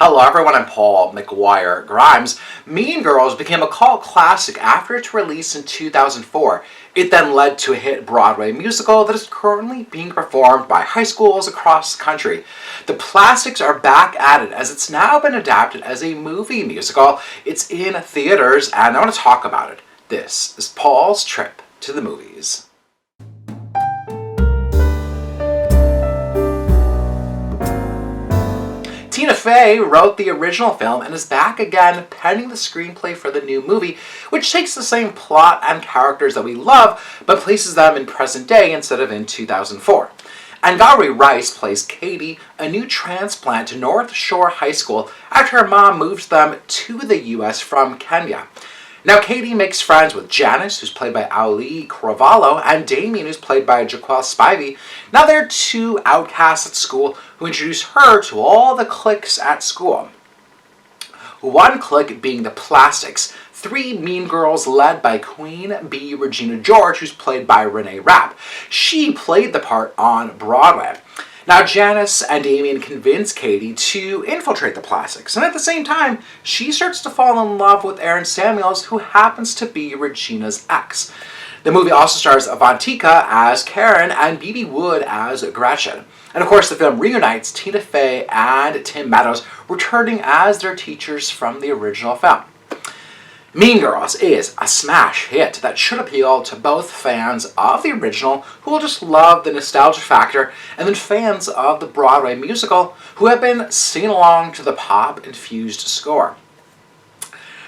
Hello everyone, I'm Paul McGuire Grimes. Mean Girls became a cult classic after its release in 2004. It then led to a hit Broadway musical that is currently being performed by high schools across the country. The plastics are back at it as it's now been adapted as a movie musical. It's in theaters and I want to talk about it. This is Paul's trip to the movies. Tina Fey wrote the original film and is back again penning the screenplay for the new movie, which takes the same plot and characters that we love, but places them in present day instead of in 2004. Angourie plays Katie, a new transplant to North Shore High School after her mom moves them to the US from Kenya. Now Katie makes friends with Janice, who's played by Auli'i Cravalho, and Damien, who's played by Jaquel Spivey. Now they're two outcasts at school who introduce her to all the cliques at school. One clique being the Plastics, three mean girls led by Queen Bee Regina George, who's played by Renee Rapp. She played the part on Broadway. Now Janice and Damien convince Katie to infiltrate the Plastics, and at the same time, she starts to fall in love with Aaron Samuels, who happens to be Regina's ex. The movie also stars Avantika as Karen and B.B. Wood as Gretchen. And of course, the film reunites Tina Fey and Tim Meadows, returning as their teachers from the original film. Mean Girls is a smash hit that should appeal to both fans of the original, who will just love the nostalgia factor, and then fans of the Broadway musical, who have been singing along to the pop-infused score.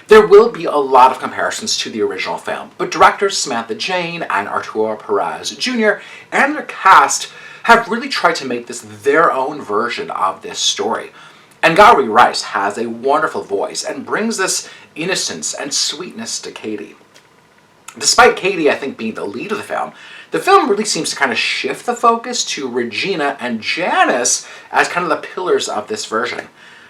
There will be a lot of comparisons to the original film, but directors Samantha Jane and Arturo Perez Jr. and their cast have really tried to make this their own version of this story. Angourie has a wonderful voice and brings this innocence and sweetness to Katie. Despite Katie, I think, being the lead of the film really seems to kind of shift the focus to Regina and Janice as kind of the pillars of this version.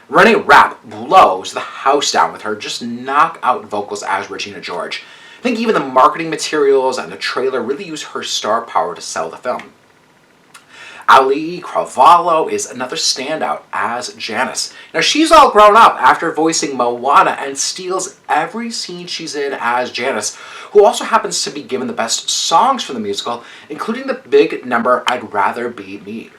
Renee Rapp blows the house down with her just knockout vocals as Regina George. I think even the marketing materials and the trailer really use her star power to sell the film. Auli'i Cravalho is another standout as Janice. Now she's all grown up after voicing Moana and steals every scene she's in as Janice, who also happens to be given the best songs for the musical, including the big number I'd Rather Be Me.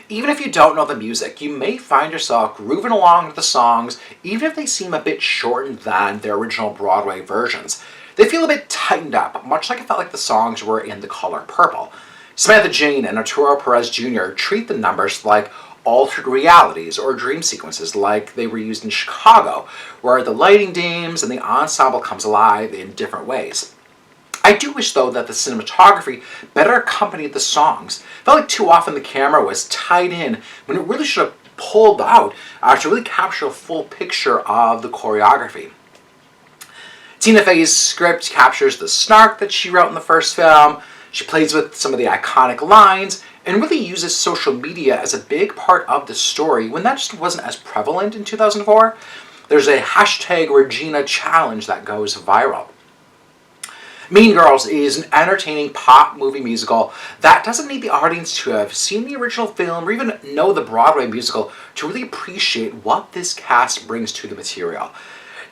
Even if you don't know the music, you may find yourself grooving along to the songs, even if they seem a bit shortened than their original Broadway versions. They feel a bit tightened up, much like I felt like the songs were in The Color Purple. Samantha Jane and Arturo Perez Jr. treat the numbers like altered realities or dream sequences like they were used in Chicago, where the lighting dims and the ensemble comes alive in different ways. I do wish, though, that the cinematography better accompanied the songs. I felt like too often the camera was tied in when it really should have pulled out to really capture a full picture of the choreography. Tina Fey's script captures the snark that she wrote in the first film. She plays with some of the iconic lines and really uses social media as a big part of the story when that just wasn't as prevalent in 2004. There's a hashtag Regina challenge that goes viral. Mean Girls is an entertaining pop movie musical that doesn't need the audience to have seen the original film or even know the Broadway musical to really appreciate what this cast brings to the material.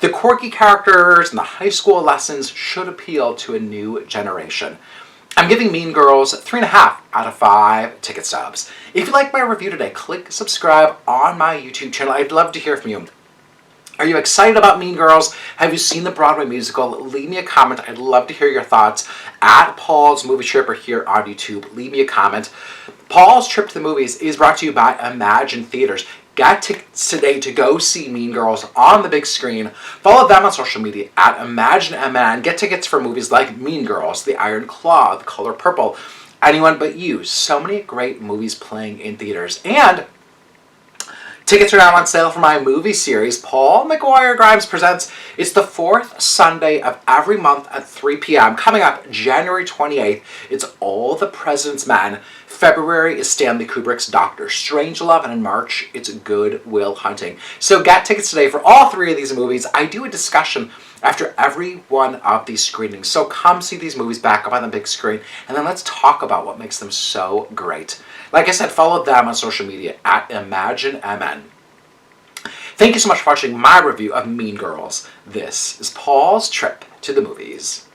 The quirky characters and the high school lessons should appeal to a new generation. I'm giving Mean Girls 3.5 out of 5 ticket stubs. If you like my review today, click subscribe on my YouTube channel. I'd love to hear from you. Are you excited about Mean Girls? Have you seen the Broadway musical? Leave me a comment. I'd love to hear your thoughts at Paul's Movie Trip or here on YouTube. Leave me a comment. Paul's Trip to the Movies is brought to you by Imagine Theaters. Get tickets today to go see Mean Girls on the big screen. Follow them on social media at ImagineMN. Get tickets for movies like Mean Girls, The Iron Claw, The Color Purple, Anyone But You. So many great movies playing in theaters. And tickets are now on sale for my movie series, Paul McGuire Grimes Presents. It's the fourth Sunday of every month at 3 p.m. Coming up January 28th, it's All the President's Men. February is Stanley Kubrick's Dr. Strangelove, and in March, it's Good Will Hunting. So get tickets today for all three of these movies. I do a discussion after every one of these screenings. So come see these movies back up on the big screen, and then let's talk about what makes them so great. Like I said, follow them on social media at ImagineMN. Thank you so much for watching my review of Mean Girls. This is Paul's Trip to the Movies.